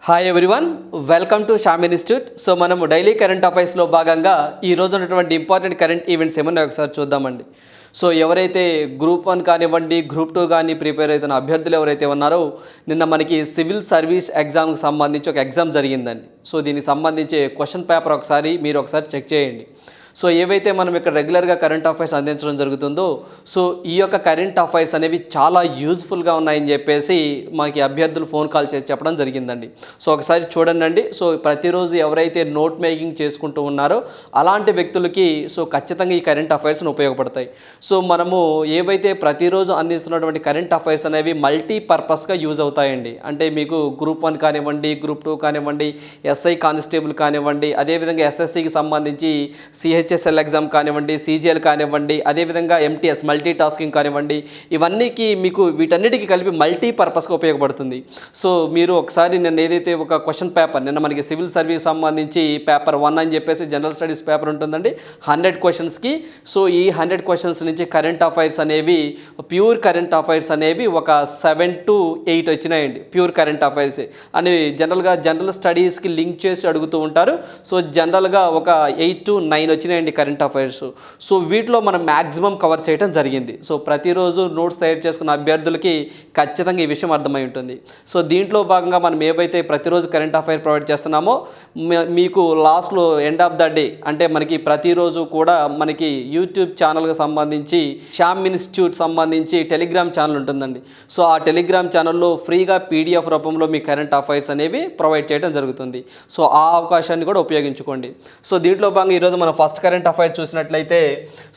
Hi everyone, welcome to Sam institute. So మనము daily current అఫైర్స్లో భాగంగా ఈ రోజు ఉన్నటువంటి ఇంపార్టెంట్ కరెంట్ ఈవెంట్స్ ఏమన్నా ఒకసారి చూద్దామండి. సో ఎవరైతే గ్రూప్ 1 కానివ్వండి, గ్రూప్ 2 కానీ ప్రిపేర్ అవుతున్న అభ్యర్థులు ఎవరైతే ఉన్నారో, నిన్న మనకి సివిల్ సర్వీస్ ఎగ్జామ్కి సంబంధించి ఒక ఎగ్జామ్ జరిగిందండి. సో దీనికి సంబంధించి క్వశ్చన్ పేపర్ మీరు ఒకసారి చెక్ చేయండి. సో ఏవైతే మనం ఇక్కడ రెగ్యులర్గా కరెంట్ అఫైర్స్ అందించడం జరుగుతుందో, సో ఈ యొక్క కరెంట్ అఫైర్స్ అనేవి చాలా యూజ్ఫుల్గా ఉన్నాయని చెప్పేసి మనకి అభ్యర్థులు ఫోన్ కాల్ చేసి చెప్పడం జరిగిందండి. సో ఒకసారి చూడండి. సో ప్రతిరోజు ఎవరైతే నోట్ మేకింగ్ చేసుకుంటూ ఉన్నారో అలాంటి వ్యక్తులకి సో ఖచ్చితంగా ఈ కరెంట్ అఫైర్స్ని ఉపయోగపడతాయి. సో మనము ఏవైతే ప్రతిరోజు అందిస్తున్నటువంటి కరెంట్ అఫైర్స్ అనేవి మల్టీపర్పస్గా యూజ్ అవుతాయండి. అంటే మీకు గ్రూప్ 1 కానివ్వండి, గ్రూప్ 2 కానివ్వండి, ఎస్ఐ కానిస్టేబుల్ కానివ్వండి, అదేవిధంగా ఎస్ఎస్సికి సంబంధించి సిహెచ్ఎస్ఎల్ ఎగ్జామ్ కానివ్వండి, సీజీఎల్ కానివ్వండి, అదేవిధంగా ఎంటీఎస్ మల్టీ టాస్కింగ్ కానివ్వండి, ఇవన్నీకి మీకు వీటన్నిటికీ కలిపి మల్టీపర్పస్గా ఉపయోగపడుతుంది. సో మీరు ఒకసారి నిన్న ఏదైతే ఒక క్వశ్చన్ పేపర్ నిన్న మనకి సివిల్ సర్వీస్ సంబంధించి పేపర్ 1 అని చెప్పేసి జనరల్ స్టడీస్ పేపర్ ఉంటుందండి 100 క్వశ్చన్స్కి. సో ఈ 100 క్వశ్చన్స్ నుంచి కరెంట్ అఫైర్స్ అనేవి, ప్యూర్ కరెంట్ అఫైర్స్ అనేవి ఒక 7 to 8 వచ్చినాయండి. ప్యూర్ కరెంట్ అఫైర్స్ అనేవి జనరల్గా జనరల్ స్టడీస్కి లింక్ చేసి అడుగుతూ ఉంటారు. సో జనరల్గా ఒక 8 to 9 వచ్చినాయండి కరెంట్ అఫైర్స్. సో వీటిలో మనం మ్యాక్సిమం కవర్ చేయడం జరిగింది. సో ప్రతిరోజు నోట్స్ తయారు చేసుకున్న అభ్యర్థులకి ఖచ్చితంగా ఈ విషయం అర్థమై ఉంటుంది. సో దీంట్లో భాగంగా మనం ఏవైతే ప్రతిరోజు కరెంట్ అఫైర్ ప్రొవైడ్ చేస్తున్నామో, మీకు లాస్ట్లో ఎండ్ ఆఫ్ ద డే అంటే మనకి ప్రతిరోజు కూడా మనకి యూట్యూబ్ ఛానల్కి సంబంధించి షామ్ ఇన్స్టిట్యూట్ సంబంధించి టెలిగ్రామ్ ఛానల్ ఉంటుందండి. సో ఆ టెలిగ్రామ్ ఛానల్లో ఫ్రీగా పీడిఎఫ్ రూపంలో మీ కరెంట్ అఫైర్స్ అనేవి ప్రొవైడ్ చేయడం జరుగుతుంది. సో ఆ అవకాశాన్ని కూడా ఉపయోగించుకోండి. సో దీంట్లో భాగంగా ఈరోజు మనం ఫస్ట్ కరెంట్ అఫైర్ చూసినట్లయితే,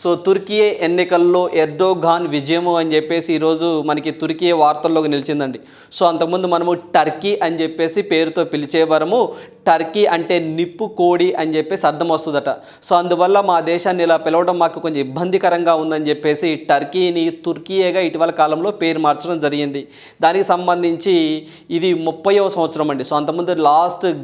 సో తుర్కీ ఎన్నికల్లో ఎర్డోగాన్ విజయము అని చెప్పేసి ఈరోజు మనకి తుర్కీ వార్తల్లోకి నిలిచిందండి. సో అంతకుముందు మనము టర్కీ అని చెప్పేసి పేరుతో పిలిచేవారము. టర్కీ అంటే నిప్పు కోడి అని చెప్పేసి అర్థం వస్తుందట. సో అందువల్ల మా దేశాన్ని ఇలా పిలవడం మాకు కొంచెం ఇబ్బందికరంగా ఉందని చెప్పేసి టర్కీని తుర్కీయేగా ఇటీవల కాలంలో పేరు మార్చడం జరిగింది. దానికి సంబంధించి ఇది 30వ సంవత్సరం అండి. సో అంతకుముందు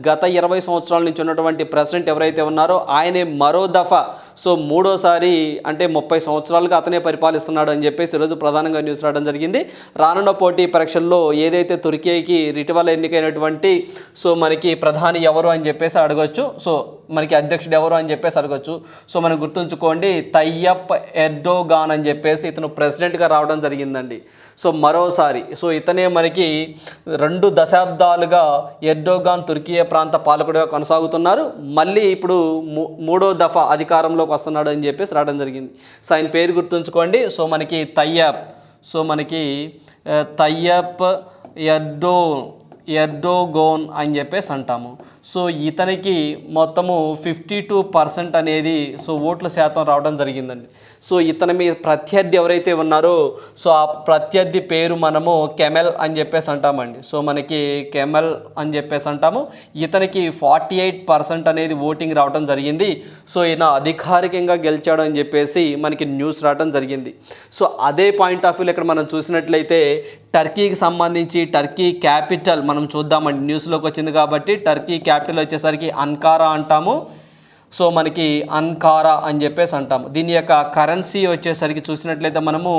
గత 20 సంవత్సరాల నుంచి ఉన్నటువంటి ప్రెసిడెంట్ ఎవరైతే ఉన్నారో ఆయనే మరో దఫా సో మూడోసారి అంటే 30 సంవత్సరాలుగా అతనే పరిపాలిస్తున్నాడు అని చెప్పేసి ఈరోజు ప్రధానంగా న్యూస్ రావడం జరిగింది. రానున్న పోటీ పరీక్షల్లో ఏదైతే తుర్కీకి ఇటీవల ఎన్నికైనటువంటి సో మనకి ప్రధాని ఎవరు అని చెప్పేసి అడగొచ్చు. సో మనకి అధ్యక్షుడు ఎవరు అని చెప్పేసి అడగొచ్చు. సో మనం గుర్తుంచుకోండి, తయ్యప్ ఎర్డోగాన్ అని చెప్పేసి ఇతను ప్రెసిడెంట్గా రావడం జరిగిందండి. సో మరోసారి సో ఇతనే మనకి 2 దశాబ్దాలుగా ఎర్డోగాన్ తుర్కీ ప్రాంత పాలకుడిగా కొనసాగుతున్నారు. మళ్ళీ ఇప్పుడు మూడో దఫా అధికారంలోకి వస్తున్నాడు అని చెప్పేసి రావడం జరిగింది. సో ఆయన పేరు గుర్తుంచుకోండి. సో మనకి తయ్యప్ ఎర్డోగాన్ అని చెప్పేసి అంటాము. సో ఇతనికి మొత్తము 52% అనేది సో ఓట్ల శాతం రావడం జరిగిందండి. సో ఇతని మీద ప్రత్యర్థి ఎవరైతే ఉన్నారో సో ఆ ప్రత్యర్థి పేరు మనము కెమెల్ అని చెప్పేసి అంటామండి. సో మనకి కెమెల్ అని చెప్పేసి అంటాము. ఇతనికి 48% అనేది ఓటింగ్ రావడం జరిగింది. సో ఈయన అధికారికంగా గెలిచాడు అని చెప్పేసి మనకి న్యూస్ రావడం జరిగింది. సో అదే పాయింట్ ఆఫ్ వ్యూలో ఇక్కడ మనం చూసినట్లయితే టర్కీకి సంబంధించి టర్కీ క్యాపిటల్ మనం చూద్దామండి. న్యూస్లోకి వచ్చింది కాబట్టి టర్కీ క్యాపిటల్ వచ్చేసరికి అంకారా అంటాము. సో మనకి అన్కారా అని చెప్పేసి అంటాము. దీని యొక్క కరెన్సీ వచ్చేసరికి చూసినట్లయితే మనము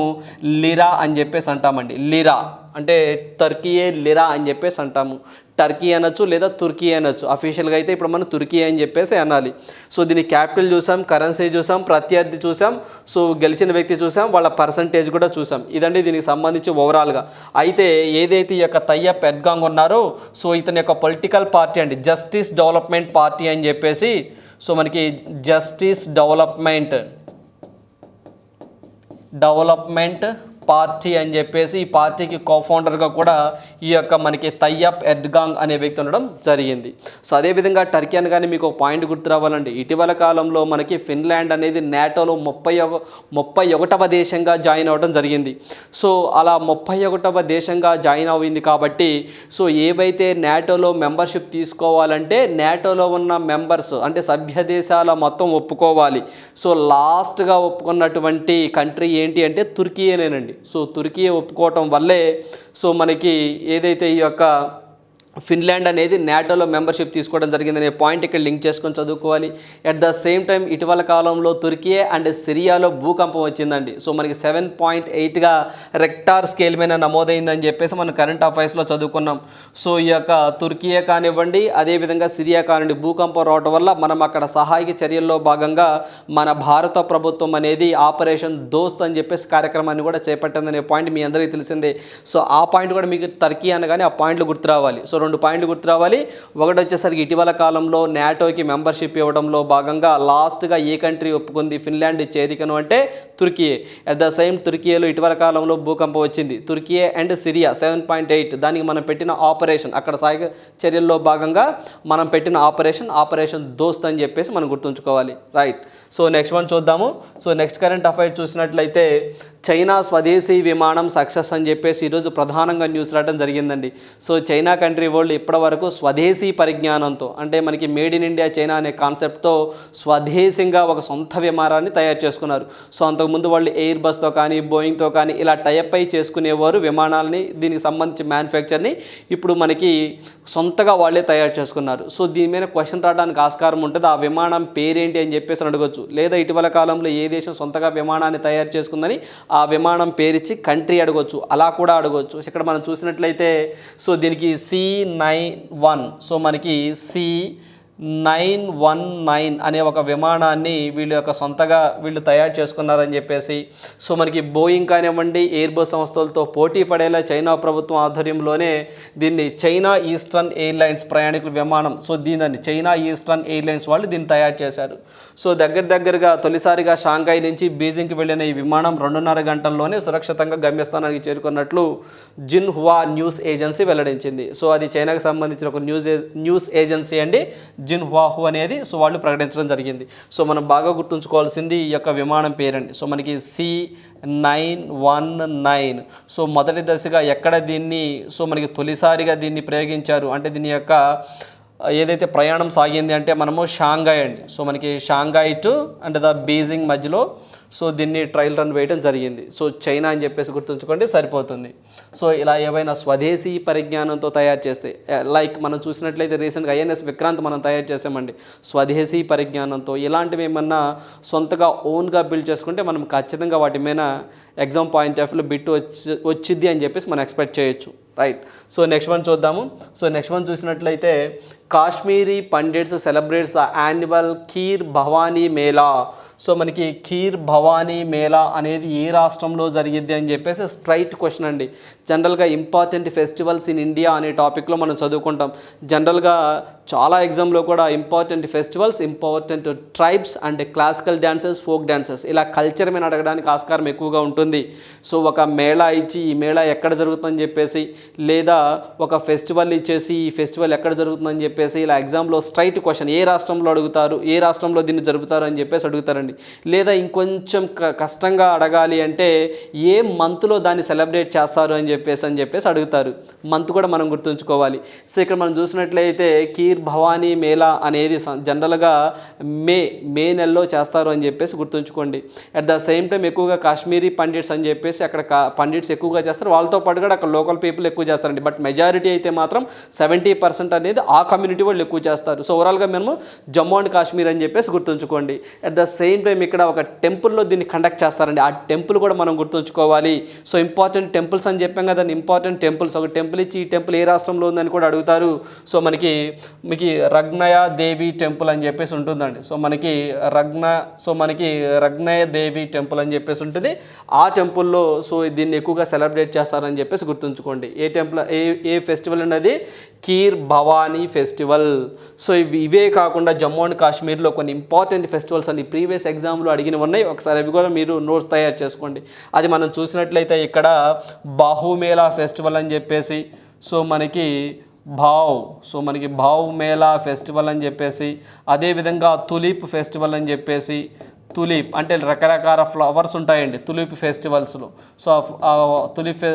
లిరా అని చెప్పేసి అంటామండి. లిరా అంటే టర్కీయే లిరా అని చెప్పేసి అంటాము. టర్కీ అనొచ్చు లేదా తుర్కీ అనొచ్చు. అఫీషియల్గా అయితే ఇప్పుడు మనం తుర్కీ అని చెప్పేసి అనాలి. సో దీని క్యాపిటల్ చూసాం, కరెన్సీ చూసాం, ప్రత్యర్థి చూసాం, సో గెలిచిన వ్యక్తి చూసాం, వాళ్ళ పర్సంటేజ్ కూడా చూసాం. ఇదండి దీనికి సంబంధించి ఓవరాల్గా. అయితే ఏదైతే ఈ యొక్క తయ్యప్ ఎర్డోగాన్ ఉన్నారో సో ఇతని యొక్క పొలిటికల్ పార్టీ అండి జస్టిస్ డెవలప్మెంట్ పార్టీ అని చెప్పేసి, సో మనకి జస్టిస్ డెవలప్మెంట్ పార్టీ అని చెప్పేసి ఈ పార్టీకి కోఫౌండర్గా కూడా ఈ యొక్క మనకి తయ్యప్ ఎర్డోగాన్ అనే వ్యక్తి ఉండడం జరిగింది. సో అదేవిధంగా టర్కీ అనగానే మీకు ఒక పాయింట్ గుర్తు రావాలండి. ఇటీవల కాలంలో మనకి ఫిన్లాండ్ అనేది నాటోలో 31వ దేశంగా జాయిన్ అవ్వడం జరిగింది. సో అలా 31వ దేశంగా జాయిన్ అయింది కాబట్టి సో ఏవైతే నాటోలో మెంబర్షిప్ తీసుకోవాలంటే నాటోలో ఉన్న మెంబర్స్ అంటే సభ్య దేశాల మొత్తం ఒప్పుకోవాలి. సో లాస్ట్గా ఒప్పుకున్నటువంటి కంట్రీ ఏంటి అంటే తుర్కీయేనండి. సో తుర్కీ ఒప్పుకోవటం వల్లే సో మనకి ఏదైతే ఈ యొక్క ఫిన్లాండ్ అనేది నాటోలో మెంబర్షిప్ తీసుకోవడం జరిగిందనే పాయింట్ ఇక్కడ లింక్ చేసుకొని చదువుకోవాలి. అట్ ద సేమ్ టైం ఇటీవల కాలంలో తుర్కీ అండ్ సిరియాలో భూకంపం వచ్చిందండి. సో మనకి 7.8గా రెక్టార్ స్కేల్ మీద నమోదైందని చెప్పేసి మనం కరెంట్ అఫైర్స్లో చదువుకున్నాం. సో ఈ యొక్క తుర్కీ కానివ్వండి, అదేవిధంగా సిరియా కానివ్వండి, భూకంపం రావడం వల్ల మనం అక్కడ సహాయక చర్యల్లో భాగంగా మన భారత ప్రభుత్వం అనేది ఆపరేషన్ దోస్త్ అని చెప్పేసి కార్యక్రమాన్ని కూడా చేపట్టిందనే పాయింట్ మీ అందరికీ తెలిసిందే. సో ఆ పాయింట్ కూడా మీకు టర్కీ అనగానే ఆ పాయింట్లు గుర్తు రావాలి. సో 2 పాయింట్లు గుర్తు రావాలి. ఒకటి వచ్చేసరికి ఇటీవల కాలంలో నాటోకి మెంబర్షిప్ ఇవ్వడంలో భాగంగా లాస్ట్గా ఏ కంట్రీ ఒప్పుకుంది ఫిన్లాండ్ చేరికను అంటే తుర్కీ. అట్ ద సేమ్ తుర్కీలో ఇటీవల కాలంలో భూకంపం వచ్చింది. తుర్కీ అండ్ సిరియా 7.8 దానికి మనం పెట్టిన ఆపరేషన్, అక్కడ సహాయక చర్యల్లో భాగంగా మనం పెట్టిన ఆపరేషన్ దోస్త్ అని చెప్పేసి మనం గుర్తుంచుకోవాలి. రైట్. సో నెక్స్ట్ వన్ చూద్దాము. సో నెక్స్ట్ కరెంట్ అఫైర్ చూసినట్లయితే చైనా స్వదేశీ విమానం సక్సెస్ అని చెప్పేసి ఈరోజు ప్రధానంగా న్యూస్ రావడం జరిగిందండి. సో చైనా కంట్రీ వాళ్ళు ఇప్పటి వరకు స్వదేశీ పరిజ్ఞానంతో, అంటే మనకి మేడ్ ఇన్ ఇండియా చైనా అనే కాన్సెప్ట్తో స్వదేశంగా ఒక సొంత విమానాన్ని తయారు చేసుకున్నారు. సో అంతకుముందు వాళ్ళు ఎయిర్ బస్తో కానీ బోయింగ్తో కానీ ఇలా టైప్ అయి చేసుకునేవారు విమానాలని, దీనికి సంబంధించి మ్యానుఫ్యాక్చర్ని. ఇప్పుడు మనకి సొంతగా వాళ్ళే తయారు చేసుకున్నారు. సో దీని మీద క్వశ్చన్ రావడానికి ఆస్కారం ఉంటుంది. ఆ విమానం పేరేంటి అని చెప్పేసి అడగొచ్చు. లేదా ఇటీవల కాలంలో ఏ దేశం సొంతగా విమానాన్ని తయారు చేసుకుందని ఆ విమానం పేరిచ్చి కంట్రీ అడగొచ్చు, అలా కూడా అడగొచ్చు. ఇక్కడ మనం చూసినట్లయితే సో దీనికి C91, సో మనకి C919 అనే ఒక విమానాన్ని వీళ్ళు యొక్క సొంతగా వీళ్ళు తయారు చేసుకున్నారని చెప్పేసి. సో మనకి బోయింగ్ కానివ్వండి, ఎయిర్ బస్ సంస్థలతో పోటీ పడేలా చైనా ప్రభుత్వం ఆధ్వర్యంలోనే దీన్ని చైనా ఈస్టర్న్ ఎయిర్లైన్స్ ప్రయాణికుల విమానం, సో దీనిని చైనా ఈస్టర్న్ ఎయిర్లైన్స్ వాళ్ళు దీన్ని తయారు చేశారు. సో దగ్గరగా తొలిసారిగా షాంఘై నుంచి బీజింగ్కి వెళ్ళిన ఈ విమానం 2.5 గంటల్లోనే సురక్షితంగా గమ్యస్థానానికి చేరుకున్నట్లు జిన్హువా న్యూస్ ఏజెన్సీ వెల్లడించింది. సో అది చైనాకు సంబంధించిన ఒక న్యూస్ ఏజెన్సీ అండి, జిన్హువాహు అనేది. సో వాళ్ళు ప్రకటించడం జరిగింది. సో మనం బాగా గుర్తుంచుకోవాల్సింది ఈ యొక్క విమానం పేరండి. సో మనకి C919. సో మొదటి దశగా ఎక్కడ దీన్ని, సో మనకి తొలిసారిగా దీన్ని ప్రయోగించారు అంటే దీని యొక్క ఏదైతే ప్రయాణం సాగింది అంటే మనము షాంఘై అండి. సో మనకి షాంఘై టు అంటే ద బీజింగ్ మధ్యలో సో దీన్ని ట్రయల్ రన్ వేయడం జరిగింది. సో చైనా అని చెప్పేసి గుర్తుంచుకోండి సరిపోతుంది. సో ఇలా ఏవైనా స్వదేశీ పరిజ్ఞానంతో తయారు చేస్తే, లైక్ మనం చూసినట్లయితే రీసెంట్గా INS విక్రాంత్ మనం తయారు చేసామండి స్వదేశీ పరిజ్ఞానంతో. ఇలాంటివి ఏమన్నా సొంతగా ఓన్గా బిల్డ్ చేసుకుంటే మనం ఖచ్చితంగా వాటి మీద ఎగ్జామ్ పాయింట్ ఆఫ్ వ్యూలో బిట్ వచ్చింది అని చెప్పేసి మనం ఎక్స్పెక్ట్ చేయొచ్చు. రైట్. సో నెక్స్ట్ వన్ చూద్దాము. సో నెక్స్ట్ వన్ చూసినట్లయితే Kashmiri pundits celebrates the annual kheer Bhavani Mela. So మనకి ఖీర్ భవానీ మేళా అనేది ఏ రాష్ట్రంలో జరిగిద్ది అని చెప్పేసి స్ట్రైట్ క్వశ్చన్ అండి. జనరల్గా ఇంపార్టెంట్ ఫెస్టివల్స్ ఇన్ ఇండియా అనే టాపిక్లో మనం చదువుకుంటాం. జనరల్గా చాలా ఎగ్జామ్లో కూడా important festivals, important tribes and classical dances, folk dances ఇలా కల్చర్ మీద అడగడానికి ఆస్కారం ఎక్కువగా ఉంటుంది. సో ఒక మేళా ఇచ్చి ఈ మేళా ఎక్కడ జరుగుతుందని చెప్పేసి, లేదా ఒక ఫెస్టివల్ ఇచ్చేసి ఈ ఫెస్టివల్ ఎక్కడ జరుగుతుందని చెప్పేసి ఇలా ఎగ్జామ్లో స్ట్రైట్ క్వశ్చన్ ఏ రాష్ట్రంలో అడుగుతారు, ఏ రాష్ట్రంలో దీన్ని జరుపుతారు అని చెప్పేసి అడుగుతారండి. లేదా ఇంకొంచెం కష్టంగా అడగాలి అంటే ఏ మంత్లో దాన్ని సెలబ్రేట్ చేస్తారు అని చెప్పేసి అడుగుతారు. మంత్ కూడా మనం గుర్తుంచుకోవాలి. సో ఇక్కడ మనం చూసినట్లయితే ఖీర్ భవానీ మేళా అనేది జనరల్గా మే నెలలో చేస్తారు అని చెప్పేసి గుర్తుంచుకోండి. అట్ ద సేమ్ టైం ఎక్కువగా కాశ్మీరీ పండిట్స్ అని చెప్పేసి అక్కడ పండిట్స్ ఎక్కువగా చేస్తారు. వాళ్ళతో పాటు కూడా అక్కడ లోకల్ పీపుల్ ఎక్కువ చేస్తారండి. బట్ మెజారిటీ అయితే మాత్రం 70% అనేది ఆ కమ్యూనిటీ వాళ్ళు ఎక్కువ చేస్తారు. సో ఓవరాల్గా మేము జమ్మూ అండ్ కాశ్మీర్ అని చెప్పేసి గుర్తుంచుకోండి. అట్ ద సేమ్ టైం ఇక్కడ ఒక టెంపుల్లో దీన్ని కండక్ట్ చేస్తారండి. ఆ టెంపుల్ కూడా మనం గుర్తుంచుకోవాలి. సో ఇంపార్టెంట్ టెంపుల్స్ అని చెప్పాం కదా, ఇంపార్టెంట్ టెంపుల్స్. ఒక టెంపుల్ ఇచ్చి ఈ టెంపుల్ ఏ రాష్ట్రంలో ఉందని కూడా అడుగుతారు. సో మీకు రగ్నయ దేవి టెంపుల్ అని చెప్పేసి ఉంటుందండి. సో మనకి రగ్నయ దేవి టెంపుల్ అని చెప్పేసి ఉంటుంది. ఆ టెంపుల్లో సో దీన్ని ఎక్కువగా సెలబ్రేట్ చేస్తారని చెప్పేసి గుర్తుంచుకోండి. ఏ టెంపుల్ ఏ ఫెస్టివల్ అనేది ఖీర్ భవానీ ఫెస్టివల్. సో ఇవే కాకుండా జమ్మూ అండ్ కాశ్మీర్లో కొన్ని ఇంపార్టెంట్ ఫెస్టివల్స్ అని ప్రీవియస్ ఎగ్జామ్లో అడిగినవి ఉన్నాయి. ఒకసారి అవి కూడా మీరు నోట్స్ తయారు చేసుకోండి. అది మనం చూసినట్లయితే ఇక్కడ బాహుమేళా ఫెస్టివల్ అని చెప్పేసి, సో మనకి భావ్ మేళా ఫెస్టివల్ అని చెప్పేసి, అదేవిధంగా తులిప్ ఫెస్టివల్ అని చెప్పేసి, తులిప్ అంటే రకరకాల ఫ్లవర్స్ ఉంటాయండి తులిప్ ఫెస్టివల్స్లో. సో తులిప్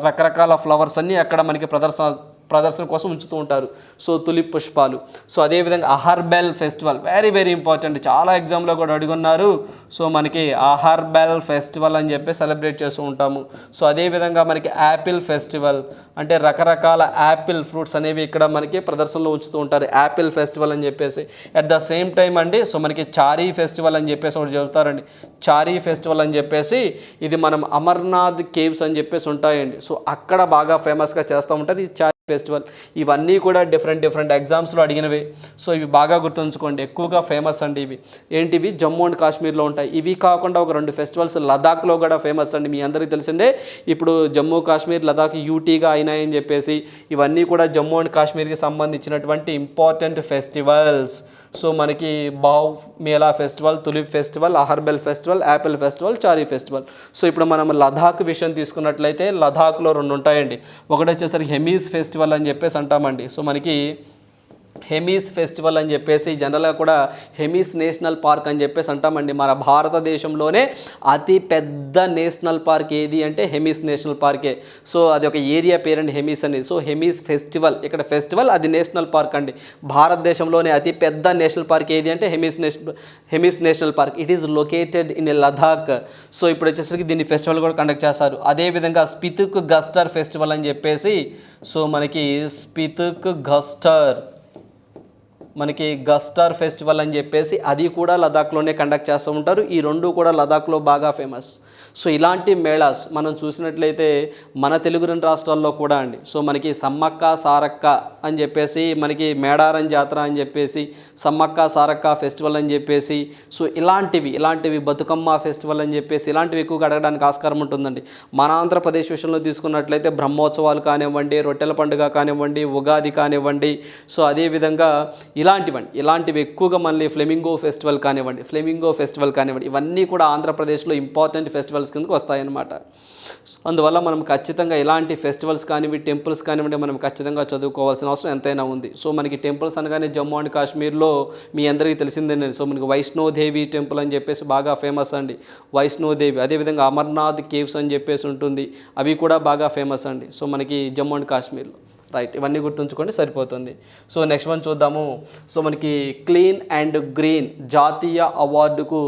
రకరకాల ఫ్లవర్స్ అన్నీ అక్కడ మనకి ప్రదర్శన ప్రదర్శన కోసం ఉంచుతూ ఉంటారు. సో తులిప్ పుష్పాలు. సో అదేవిధంగా అహర్బెల్ ఫెస్టివల్ వెరీ వెరీ ఇంపార్టెంట్, చాలా ఎగ్జామ్లో కూడా అడుగున్నారు. సో మనకి అహర్బెల్ ఫెస్టివల్ అని చెప్పి సెలబ్రేట్ చేస్తూ ఉంటాము. సో అదేవిధంగా మనకి యాపిల్ ఫెస్టివల్, అంటే రకరకాల యాపిల్ ఫ్రూట్స్ అనేవి ఇక్కడ మనకి ప్రదర్శనలో ఉంచుతూ ఉంటారు, యాపిల్ ఫెస్టివల్ అని చెప్పేసి. అట్ ద సేమ్ టైం అండి, సో మనకి చారీ ఫెస్టివల్ అని చెప్పేసి ఒకటి చెబుతారండి. చారీ ఫెస్టివల్ అని చెప్పేసి ఇది మనం అమర్నాథ్ కేవ్స్ అని చెప్పేసి ఉంటాయండి. సో అక్కడ బాగా ఫేమస్గా చేస్తూ ఉంటారు ఈ చారీ ఫెస్టివల్. ఇవన్నీ కూడా డిఫరెంట్ ఎగ్జామ్స్లో అడిగినవి. సో ఇవి బాగా గుర్తుంచుకోండి, ఎక్కువగా ఫేమస్ అండి ఇవి. ఏంటివి? జమ్మూ అండ్ కాశ్మీర్లో ఉంటాయి. ఇవి కాకుండా ఒక 2 ఫెస్టివల్స్ లదాఖ్లో కూడా ఫేమస్ అండి. మీ అందరికీ తెలిసిందే, ఇప్పుడు జమ్మూ కాశ్మీర్ లదాఖ్ యూటీగా అయినాయని చెప్పేసి. ఇవన్నీ కూడా జమ్మూ అండ్ కాశ్మీర్కి సంబంధించినటువంటి ఇంపార్టెంట్ ఫెస్టివల్స్. సో మనకి Bahu Mela festival, tulip festival, అహర్బెల్ festival, apple festival, cherry festival. So ఇప్పుడు మనం లదాఖ్ విషయం తీసుకున్నట్లయితే లదాఖ్లో 2 ఉంటాయండి. ఒకటి వచ్చేసరికి హెమీస్ ఫెస్టివల్ అని చెప్పేసి అంటామండి. సో మనకి హెమీస్ ఫెస్టివల్ అని చెప్పేసి జనరల్గా కూడా హెమీస్ నేషనల్ పార్క్ అని చెప్పేసి అంటామండి. మన భారతదేశంలోనే అతి పెద్ద నేషనల్ పార్క్ ఏది అంటే హెమీస్ నేషనల్ పార్కే. సో అది ఒక ఏరియా పేరండి హెమీస్ అనేది. సో హెమీస్ ఫెస్టివల్, ఇక్కడ ఫెస్టివల్, అది నేషనల్ పార్క్ అండి. భారతదేశంలోనే అతి పెద్ద నేషనల్ పార్క్ ఏది అంటే Hemis national park. It is located in Ladakh. So ఇప్పుడు వచ్చేసరికి దీన్ని ఫెస్టివల్ కూడా కండక్ట్ చేస్తారు. అదేవిధంగా స్పితుక్ గస్టర్ ఫెస్టివల్ అని చెప్పేసి, సో మనకి స్పితుక్ గస్టర్ ఫెస్టివల్ అని చెప్పేసి అది కూడా లదాఖ్లోనే కండక్ట్ చేస్తూ ఉంటారు. ఈ 2 కూడా లదాఖ్లో బాగా ఫేమస్. సో ఇలాంటి మేళాస్ మనం చూసినట్లయితే మన తెలుగు 2 రాష్ట్రాల్లో కూడా అండి. సో మనకి సమ్మక్క సారక్క అని చెప్పేసి, మనకి మేడారం జాతర అని చెప్పేసి, సమ్మక్క సారక్క ఫెస్టివల్ అని చెప్పేసి, సో ఇలాంటివి బతుకమ్మ ఫెస్టివల్ అని చెప్పేసి ఇలాంటివి ఎక్కువగా అడగడానికి ఆస్కారం ఉంటుందండి. మన ఆంధ్రప్రదేశ్ విషయంలో తీసుకున్నట్లయితే బ్రహ్మోత్సవాలు కానివ్వండి, రొట్టెల పండుగ కానివ్వండి, ఉగాది కానివ్వండి, సో అదేవిధంగా ఇలాంటివి ఎక్కువగా మళ్ళీ ఫ్లెమింగో ఫెస్టివల్ కానివ్వండి, ఇవన్నీ కూడా ఆంధ్రప్రదేశ్లో ఇంపార్టెంట్ ఫెస్టివల్స్ కిందకు వస్తాయన్నమాట. అందువల్ల మనం ఖచ్చితంగా ఇలాంటి ఫెస్టివల్స్ కానివ్వండి, టెంపుల్స్ కానివ్వండి, మనం ఖచ్చితంగా చదువుకోవాల్సిన అవసరం ఎంతైనా ఉంది. సో మనకి టెంపుల్స్ అనగానే జమ్మూ అండ్ కాశ్మీర్లో మీ అందరికీ తెలిసిందేనండి. సో మనకి వైష్ణోదేవి టెంపుల్ అని చెప్పేసి బాగా ఫేమస్ అండి, వైష్ణోదేవి. అదేవిధంగా అమర్నాథ్ కేవ్స్ అని చెప్పేసి ఉంటుంది, అవి కూడా బాగా ఫేమస్ అండి. సో మనకి జమ్మూ అండ్ కాశ్మీర్లో. రైట్, ఇవన్నీ గుర్తుంచుకోండి సరిపోతుంది. సో నెక్స్ట్ వన్ చూద్దాము. సో మనకి క్లీన్ అండ్ గ్రీన్ జాతీయ అవార్డుకు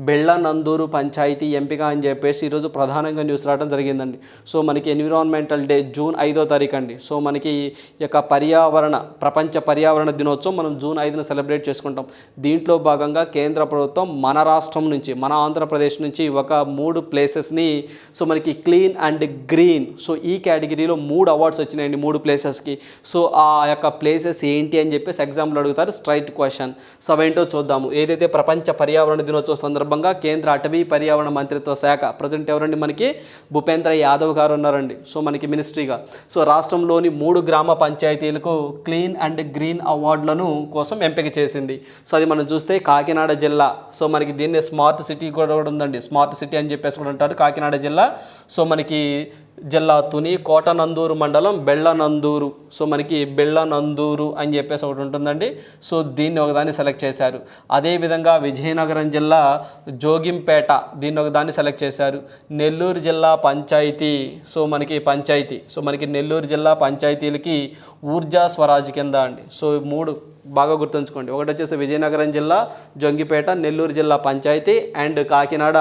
బెళ్ళనందూరు పంచాయతీ ఎంపిక అని చెప్పేసి ఈరోజు ప్రధానంగా న్యూస్ రావడం జరిగిందండి. సో మనకి ఎన్విరాన్మెంటల్ డే జూన్ 5వ తారీఖు అండి. సో మనకి ఈ యొక్క ప్రపంచ పర్యావరణ దినోత్సవం మనం జూన్ 5న సెలబ్రేట్ చేసుకుంటాం. దీంట్లో భాగంగా కేంద్ర ప్రభుత్వం మన రాష్ట్రం నుంచి, మన ఆంధ్రప్రదేశ్ నుంచి ఒక 3 ప్లేసెస్ని, సో మనకి క్లీన్ అండ్ గ్రీన్, సో ఈ కేటగిరీలో 3 అవార్డ్స్ వచ్చినాయండి 3 ప్లేసెస్. సో ఆ యొక్క ప్లేసెస్ ఏంటి అని చెప్పేసి ఎగ్జామ్లో అడుగుతారు, స్ట్రైట్ క్వశ్చన్. సో అవేంటో చూద్దాము. ఏదైతే ప్రపంచ పర్యావరణ దినోత్సవం సందర్భంగా కేంద్ర అటవీ పర్యావరణ మంత్రిత్వ శాఖ, ప్రజెంట్ ఎవరండి మనకి భూపేంద్ర యాదవ్ గారు ఉన్నారండి. సో మనకి మినిస్ట్రీగా. సో రాష్ట్రంలోని 3 గ్రామ పంచాయతీలకు క్లీన్ అండ్ గ్రీన్ అవార్డులను కోసం ఎంపిక చేసింది. సో అది మనం చూస్తే కాకినాడ జిల్లా. సో మనకి దీన్ని స్మార్ట్ సిటీ కూడా ఉందండి, స్మార్ట్ సిటీ అని చెప్పేసి కూడా అంటారు కాకినాడ జిల్లా. సో మనకి జిల్లా తుని, కోటనందూరు మండలం, బెళ్ళనందూరు. సో మనకి బెళ్ళనందూరు అని చెప్పేసి ఒకటి ఉంటుందండి. సో దీన్ని ఒకదాన్ని సెలెక్ట్ చేశారు. అదేవిధంగా విజయనగరం జిల్లా జోగింపేట, దీన్ని ఒకదాన్ని సెలెక్ట్ చేశారు. నెల్లూరు జిల్లా పంచాయతీ, సో మనకి నెల్లూరు జిల్లా పంచాయతీలకి ఊర్జా స్వరాజ్ కింద అండి. సో 3 బాగా గుర్తుంచుకోండి. ఒకటి వచ్చేసి విజయనగరం జిల్లా జొంగిపేట, నెల్లూరు జిల్లా పంచాయతీ, అండ్ కాకినాడ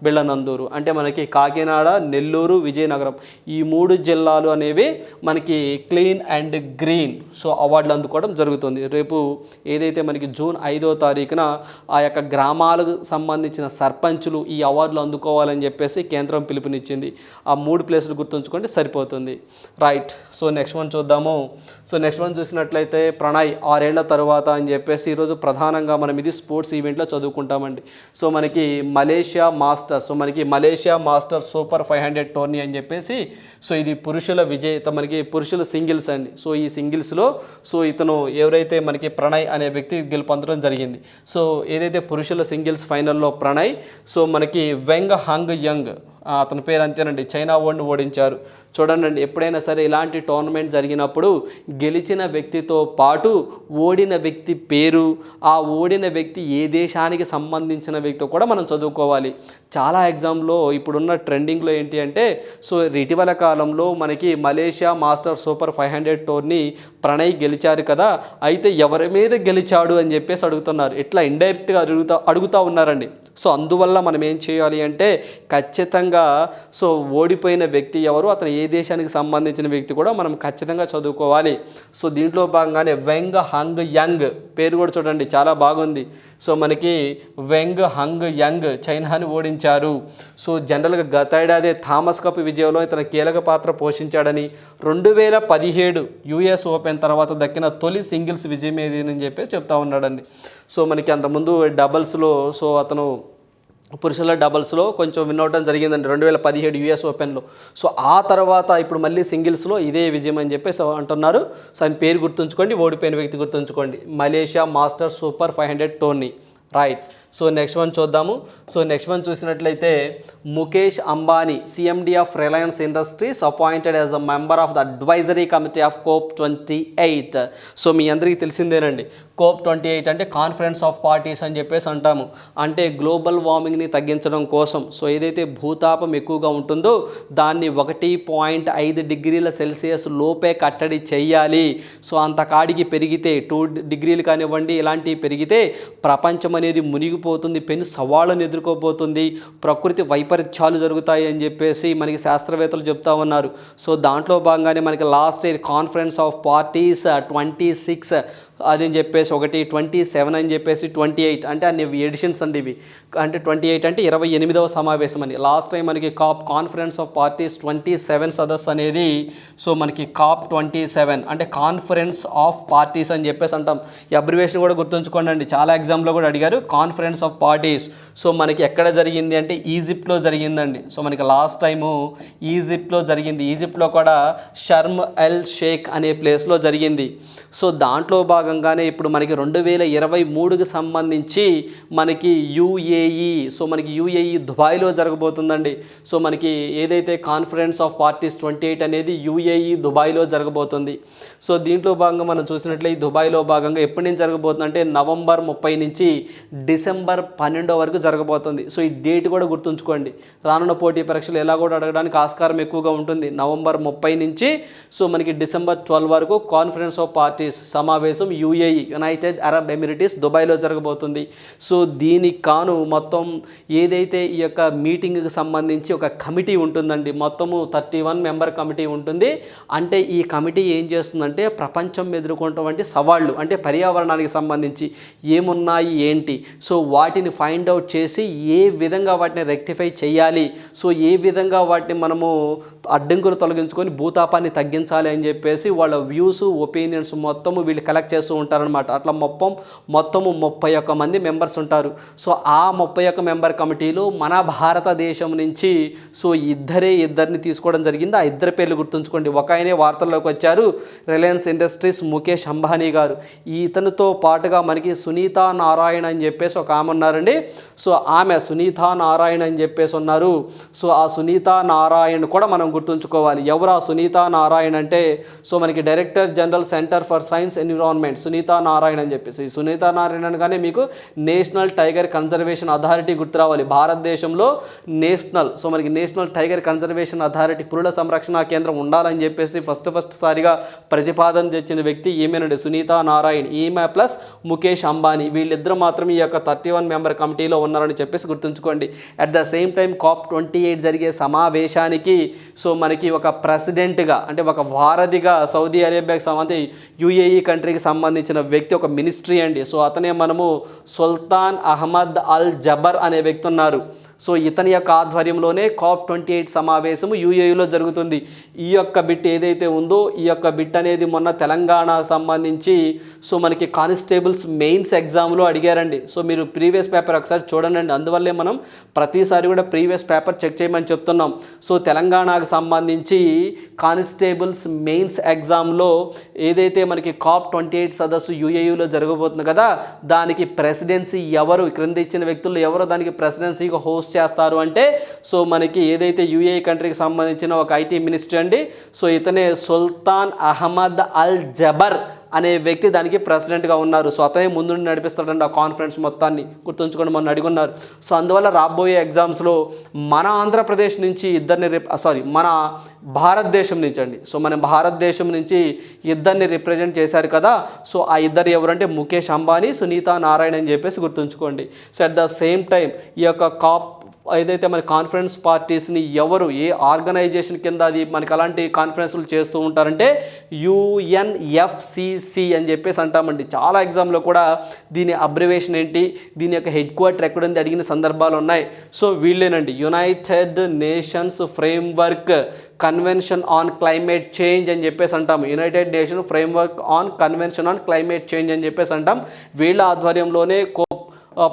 బెళ్ళనందూరు. అంటే మనకి కాకినాడ, నెల్లూరు, విజయనగరం ఈ 3 జిల్లాలు అనేవి మనకి క్లీన్ అండ్ గ్రీన్ సో అవార్డులు అందుకోవడం జరుగుతుంది. రేపు ఏదైతే మనకి జూన్ 5వ తారీఖున ఆ యొక్క గ్రామాలకు సంబంధించిన సర్పంచులు ఈ అవార్డులు అందుకోవాలని చెప్పేసి కేంద్రం పిలుపునిచ్చింది. ఆ 3 ప్లేసులు గుర్తుంచుకోండి సరిపోతుంది. రైట్, సో నెక్స్ట్ వన్ చూద్దాము. సో నెక్స్ట్ వన్ చూసినట్లయితే ప్రణయ్ 6 ఏళ్ల తరువాత అని చెప్పేసి ఈరోజు ప్రధానంగా మనం ఇది స్పోర్ట్స్ ఈవెంట్లో చదువుకుంటామండి. సో మనకి మలేషియా మాస్టర్స్ సూపర్ 500 టోర్నీ అని చెప్పేసి, సో ఇది పురుషుల విజేత, మనకి పురుషుల సింగిల్స్ అండి. సో ఈ సింగిల్స్లో సో ఇతను ఎవరైతే మనకి ప్రణయ్ అనే వ్యక్తి గెలుపొందడం జరిగింది. సో ఏదైతే పురుషుల సింగిల్స్ ఫైనల్లో ప్రణయ్, సో మనకి వెంగ్ హంగ్ యంగ్ అతని పేరు అంతేనండి, చైనా వాడిని ఓడించారు. చూడండి, ఎప్పుడైనా సరే ఇలాంటి టోర్నమెంట్ జరిగినప్పుడు గెలిచిన వ్యక్తితో పాటు ఓడిన వ్యక్తి పేరు, ఆ ఓడిన వ్యక్తి ఏ దేశానికి సంబంధించిన వ్యక్తి కూడా మనం చదువుకోవాలి. చాలా ఎగ్జామ్లో ఇప్పుడున్న ట్రెండింగ్లో ఏంటి అంటే, సో ఇటీవల కాలంలో మనకి Malaysia master super 500 tourney Pranay గెలిచారు కదా, అయితే ఎవరి మీద గెలిచాడు అని చెప్పేసి అడుగుతున్నారు. ఇట్లా ఇండైరెక్ట్గా అడుగుతూ ఉన్నారండి. సో అందువల్ల మనం ఏం చేయాలి అంటే, ఖచ్చితంగా సో ఓడిపోయిన వ్యక్తి ఎవరు, అతను ఏ దేశానికి సంబంధించిన వ్యక్తి కూడా మనం ఖచ్చితంగా చదువుకోవాలి. సో దీంట్లో భాగంగానే వెంగ్ హంగ్ యంగ్ పేరు కూడా చూడండి, చాలా బాగుంది. సో మనకి వెంగ్ హంగ్ యంగ్ చైనాని ఓడించారు. సో జనరల్గా గత ఏడాది థామస్ కప్ విజయంలో ఇతను కీలక పాత్ర పోషించాడని, 2017 యుఎస్ ఓపెన్ తర్వాత దక్కిన తొలి సింగిల్స్ విజయం ఏదని చెప్పేసి చెప్తా ఉన్నాడండి. సో మనకి అంతకుముందు డబల్స్లో సో అతను పురుషుల డబల్స్లో కొంచెం విన్ అవడం జరిగిందండి 2017 యుఎస్ ఓపెన్లో. సో ఆ తర్వాత ఇప్పుడు మళ్ళీ సింగిల్స్లో ఇదే విజయం అని చెప్పేసి అంటున్నారు. సో ఆయన పేరు గుర్తుంచుకోండి, ఓడిపోయిన వ్యక్తి గుర్తుంచుకోండి, Malaysia master super 500 tourney, right. So next one చూద్దాము. సో నెక్స్ట్ వన్ చూసినట్లయితే, Mukesh Ambani CMD of Reliance industries appointed as a member of the advisory committee of COP28. So మీ అందరికీ తెలిసిందేనండి, COP28 అంటే కాన్ఫరెన్స్ ఆఫ్ పార్టీస్ అని చెప్పేసి అంటాము. అంటే గ్లోబల్ వార్మింగ్ని తగ్గించడం కోసం, సో ఏదైతే భూతాపం ఎక్కువగా ఉంటుందో దాన్ని 1.5 డిగ్రీల సెల్సియస్ లోపే కట్టడి చేయాలి. సో అంత కాడికి పెరిగితే 2 డిగ్రీలు కానివ్వండి ఇలాంటివి పెరిగితే ప్రపంచం అనేది మునిగిపోతుంది, పెను సవాళ్ళను ఎదుర్కోబోతుంది, ప్రకృతి వైపరీత్యాలు జరుగుతాయి అని చెప్పేసి మనకి శాస్త్రవేత్తలు చెప్తా ఉన్నారు. సో దాంట్లో భాగంగానే మనకి last year conference of parties 26 అని చెప్పేసి ఒకటి, 27 అని చెప్పేసి 28 అంటే అన్ని ఎడిషన్స్ అండి ఇవి. అంటే 28 అంటే 28వ సమావేశం అని. లాస్ట్ టైం మనకి కాన్ఫరెన్స్ ఆఫ్ పార్టీస్ 27 సదస్సు అనేది, సో మనకి COP27 అంటే కాన్ఫరెన్స్ ఆఫ్ పార్టీస్ అని చెప్పేసి అంటాం. ఈ అబ్రివేషన్ కూడా గుర్తుంచుకోండి అండి, చాలా ఎగ్జామ్లో కూడా అడిగారు. కాన్ఫరెన్స్ ఆఫ్ పార్టీస్ సో మనకి ఎక్కడ జరిగింది అంటే ఈజిప్ట్లో జరిగిందండి. సో మనకి లాస్ట్ టైము ఈజిప్ట్లో జరిగింది. ఈజిప్ట్లో కూడా షర్మ్ ఎల్ షేక్ అనే ప్లేస్లో జరిగింది. సో దాంట్లో భాగంగానే ఇప్పుడు మనకి 2023కి సంబంధించి మనకి యుఏఈ, సో మనకి యుఏఈ దుబాయ్లో జరగబోతుందండి. సో మనకి ఏదైతే కాన్ఫరెన్స్ ఆఫ్ పార్టీస్ 28 అనేది యుఏఈ దుబాయ్లో జరగబోతుంది. సో దీంట్లో భాగంగా మనం చూసినట్లయితే దుబాయ్లో భాగంగా ఎప్పటి నుంచి జరగబోతుందంటే నవంబర్ 30 నుంచి డిసెంబర్ 12 వరకు జరగబోతుంది. సో ఈ డేట్ కూడా గుర్తుంచుకోండి, రానున్న పోటీ పరీక్షలు ఎలా కూడా అడగడానికి ఆస్కారం ఎక్కువగా ఉంటుంది. నవంబర్ 30 నుంచి సో మనకి డిసెంబర్ 12 వరకు కాన్ఫరెన్స్ ఆఫ్ పార్టీస్ సమావేశం యుఏఈ యునైటెడ్ అరబ్ ఎమిరేట్స్ దుబాయ్లో జరగబోతుంది. సో దీనికి కాను మొత్తం ఏదైతే ఈ యొక్క మీటింగ్కి సంబంధించి ఒక కమిటీ ఉంటుందండి, మొత్తము 31 మెంబర్ కమిటీ ఉంటుంది. అంటే ఈ కమిటీ ఏం చేస్తుందంటే ప్రపంచం ఎదుర్కొన్నటువంటి సవాళ్ళు అంటే పర్యావరణానికి సంబంధించి ఏమున్నాయి ఏంటి, సో వాటిని ఫైండ్ అవుట్ చేసి ఏ విధంగా వాటిని రెక్టిఫై చేయాలి, సో ఏ విధంగా వాటిని మనము అడ్డంకులు తొలగించుకొని భూతాపాన్ని తగ్గించాలి అని చెప్పేసి వాళ్ళ వ్యూస్ ఒపీనియన్స్ మొత్తము వీళ్ళు కలెక్ట్ చేస్తూ ఉంటారనమాట. అట్లా మొత్తము 31 మంది మెంబర్స్ ఉంటారు. సో ఆ 31 మెంబర్ కమిటీలో మన భారతదేశం నుంచి సో ఇద్దరిని తీసుకోవడం జరిగింది. ఆ ఇద్దరి పేర్లు గుర్తుంచుకోండి. ఒక ఆయనే వార్తల్లోకి వచ్చారు, రిలయన్స్ ఇండస్ట్రీస్ ముఖేష్ అంబానీ గారు. ఇతనితో పాటుగా మనకి సునీతా నారాయణ అని చెప్పేసి ఒక ఆమె ఉన్నారండి. సో ఆమె సునీతా నారాయణ అని చెప్పేసి ఉన్నారు. సో ఆ సునీతా నారాయణ కూడా మనం గుర్తుంచుకోవాలి. ఎవరు ఆ సునీతా నారాయణ అంటే, సో మనకి director general centre for science environment Sunita Narain అని చెప్పేసి. ఈ సునీతా నారాయణ అనగానే మీకు నేషనల్ టైగర్ కన్జర్వేషన్ అథారిటీ గుర్తు రావాలి. భారతదేశంలో సో మనకి నేషనల్ టైగర్ కన్జర్వేషన్ అథారిటీ పురుల సంరక్షణ కేంద్రం ఉండాలని చెప్పేసి ఫస్ట్ సారిగా ప్రతిపాదన తెచ్చిన వ్యక్తి ఈమెనండి, సునీతా నారాయణ. ఈమె ప్లస్ ముఖేష్ అంబానీ, వీళ్ళిద్దరూ మాత్రం ఈ యొక్క 31 మెంబర్ కమిటీలో ఉన్నారని చెప్పేసి గుర్తుంచుకోండి. At the same time COP28 జరిగే సమావేశానికి సో మనకి ఒక ప్రెసిడెంట్గా అంటే ఒక వారధిగా సౌదీ అరేబియాకి సంబంధించి యుఏఈ కంట్రీకి సంబంధించిన వ్యక్తి ఒక మినిస్ట్రీ అండి. సో అతనే మనము సుల్తాన్ అహ్మద్ అల్ జబర్ అనే వ్యక్తి ఉన్నారు. సో ఇతని యొక్క ఆధ్వర్యంలోనే COP28 సమావేశం యుఏఈలో జరుగుతుంది. ఈ యొక్క బిట్ ఏదైతే ఉందో ఈ యొక్క బిట్ అనేది మొన్న తెలంగాణకు సంబంధించి సో మనకి కానిస్టేబుల్స్ మెయిన్స్ ఎగ్జామ్లో అడిగారండి. సో మీరు ప్రీవియస్ పేపర్ ఒకసారి చూడండి, అందువల్లే మనం ప్రతిసారి కూడా ప్రీవియస్ పేపర్ చెక్ చేయమని చెప్తున్నాం. సో తెలంగాణకు సంబంధించి కానిస్టేబుల్స్ మెయిన్స్ ఎగ్జామ్లో ఏదైతే మనకి COP28 సదస్సు యుఏఈలో జరగబోతుంది కదా, దానికి ప్రెసిడెన్సీ ఎవరు, క్రింద ఇచ్చిన వ్యక్తులు ఎవరో దానికి ప్రెసిడెన్సీగా హోస్ట్ పోస్ట్ చేస్తారు అంటే సో మనకి ఏదైతే యూఏఈ కంట్రీకి సంబంధించిన ఒక ఐటీ మినిస్టర్ అండి. సో ఇతనే సుల్తాన్ అహ్మద్ అల్ జబర్ అనే వ్యక్తి దానికి ప్రెసిడెంట్గా ఉన్నారు. సో అతనే ముందు నడిపిస్తాడండి ఆ కాన్ఫరెన్స్ మొత్తాన్ని, గుర్తుంచుకొని మొన్న అడుగున్నారు. సో అందువల్ల రాబోయే ఎగ్జామ్స్లో మన ఆంధ్రప్రదేశ్ నుంచి మన భారతదేశం నుంచి అండి, సో మన భారతదేశం నుంచి ఇద్దరిని రిప్రజెంట్ చేశారు కదా. సో ఆ ఇద్దరు ఎవరంటే ముఖేష్ అంబానీ, సునీతా నారాయణ అని చెప్పేసి గుర్తుంచుకోండి. So at the same time ఈ యొక్క ఏదైతే మన కాన్ఫరెన్స్ పార్టీస్ని ఎవరు ఏ ఆర్గనైజేషన్ కింద అది మనకి అలాంటి కాన్ఫరెన్స్లు చేస్తూ ఉంటారంటే UNFCC అని చెప్పేసి అంటామండి. చాలా ఎగ్జామ్లో కూడా దీని అబ్రివేషన్ ఏంటి, దీని యొక్క హెడ్ క్వార్టర్ ఎక్కడుంది అడిగిన సందర్భాలు ఉన్నాయి. సో వీళ్ళేనండి, United Nations framework convention on climate change అని చెప్పేసి అంటాం. United Nation framework on convention on climate change అని చెప్పేసి అంటాం. వీళ్ళ ఆధ్వర్యంలోనే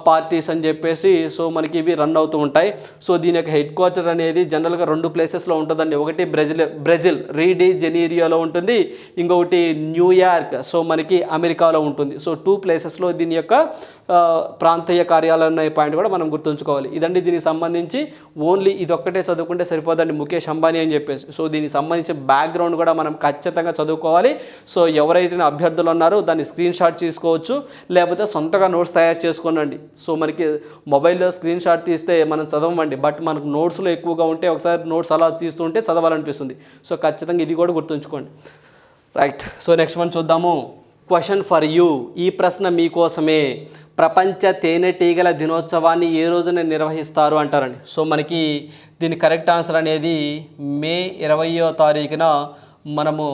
పార్టీస్ అని చెప్పేసి సో మనకి ఇవి రన్ అవుతూ ఉంటాయి. సో దీని యొక్క హెడ్ క్వార్టర్ అనేది జనరల్గా 2 ప్లేసెస్లో ఉంటుందండి. ఒకటి బ్రెజిల్ రీ జెనీరియోలో ఉంటుంది, ఇంకొకటి న్యూయార్క్ సో మనకి అమెరికాలో ఉంటుంది. సో 2 ప్లేసెస్లో దీని యొక్క ప్రాంతీయ కార్యాలయం అనే పాయింట్ కూడా మనం గుర్తుంచుకోవాలి. ఇదండి దీనికి సంబంధించి. ఓన్లీ ఇది ఒక్కటే చదువుకుంటే సరిపోదండి, ముఖేష్ అంబానీ అని చెప్పేసి. సో దీనికి సంబంధించి బ్యాక్గ్రౌండ్ కూడా మనం ఖచ్చితంగా చదువుకోవాలి. సో ఎవరైతే అభ్యర్థులు ఉన్నారో దాన్ని స్క్రీన్ షాట్ తీసుకోవచ్చు, లేకపోతే సొంతగా నోట్స్ తయారు చేసుకోనండి. సో మనకి మొబైల్లో స్క్రీన్ షాట్ తీస్తే మనం చదవమండి, బట్ మనకు నోట్స్లో ఎక్కువగా ఉంటే ఒకసారి నోట్స్ అలా తీస్తూ ఉంటే చదవాలనిపిస్తుంది. సో ఖచ్చితంగా ఇది కూడా గుర్తుంచుకోండి. రైట్, సో నెక్స్ట్ మనం చూద్దాము. క్వశ్చన్ ఫర్ యూ, ఈ ప్రశ్న మీకోసమే. ప్రపంచ తేనెటీగల దినోత్సవాన్ని ఏ రోజున నిర్వహిస్తారు అంటారండి. సో మనకి దీని కరెక్ట్ ఆన్సర్ అనేది మే 20వ తారీఖున మనము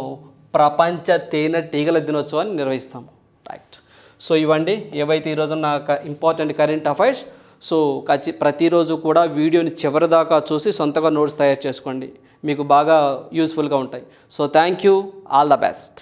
ప్రపంచ తేనెటీగల దినోత్సవాన్ని నిర్వహిస్తాము. రైట్, సో ఇవ్వండి ఏవైతే ఈరోజు నా ఇంపార్టెంట్ కరెంట్ అఫైర్స్. సో ప్రతిరోజు కూడా వీడియోని చివరి దాకా చూసి సొంతగా నోట్స్ తయారు చేసుకోండి, మీకు బాగా యూస్ఫుల్గా ఉంటాయి. So thank you, all the best.